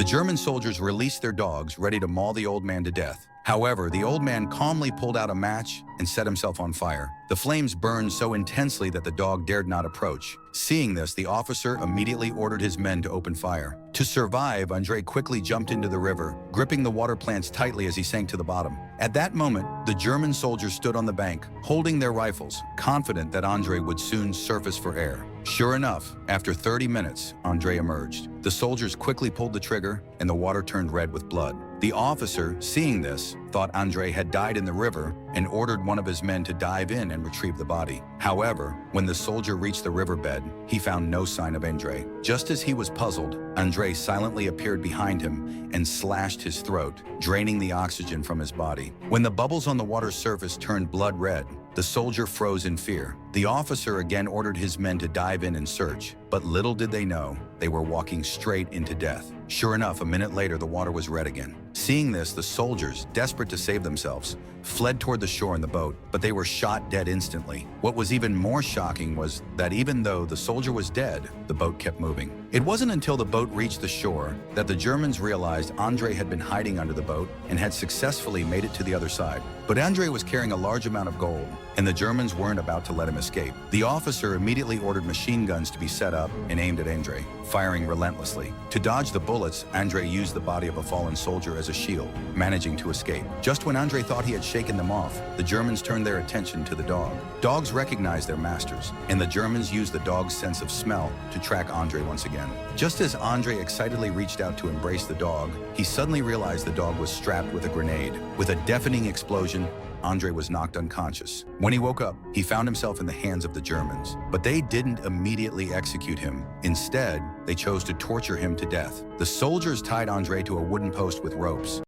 The German soldiers released their dogs, ready to maul the old man to death. However, the old man calmly pulled out a match and set himself on fire. The flames burned so intensely that the dog dared not approach. Seeing this, the officer immediately ordered his men to open fire. To survive, Andrei quickly jumped into the river, gripping the water plants tightly as he sank to the bottom. At that moment, the German soldiers stood on the bank, holding their rifles, confident that Andrei would soon surface for air. Sure enough, after 30 minutes, Andrei emerged. The soldiers quickly pulled the trigger, and the water turned red with blood. The officer, seeing this, thought Andrei had died in the river and ordered one of his men to dive in and retrieve the body. However, when the soldier reached the riverbed, he found no sign of Andrei. Just as he was puzzled, Andrei silently appeared behind him and slashed his throat, draining the oxygen from his body. When the bubbles on the water's surface turned blood red, the soldier froze in fear. The officer again ordered his men to dive in and search, but little did they know, they were walking straight into death. Sure enough, a minute later, the water was red again. Seeing this, the soldiers, desperate to save themselves, fled toward the shore in the boat, but they were shot dead instantly. What was even more shocking was that even though the soldier was dead, the boat kept moving. It wasn't until the boat reached the shore that the Germans realized Andrei had been hiding under the boat and had successfully made it to the other side. But Andrei was carrying a large amount of gold, and the Germans weren't about to let him escape. The officer immediately ordered machine guns to be set up and aimed at Andrei, firing relentlessly. To dodge the bullets, Andrei used the body of a fallen soldier as a shield, managing to escape. Just when Andrei thought he had shaken them off, the Germans turned their attention to the dog. Dogs recognize their masters, and the Germans used the dog's sense of smell to track Andrei once again. Just as Andrei excitedly reached out to embrace the dog, he suddenly realized the dog was strapped with a grenade. With a deafening explosion, Andrei was knocked unconscious. When he woke up, he found himself in the hands of the Germans. But they didn't immediately execute him. Instead, they chose to torture him to death. The soldiers tied Andrei to a wooden post with ropes.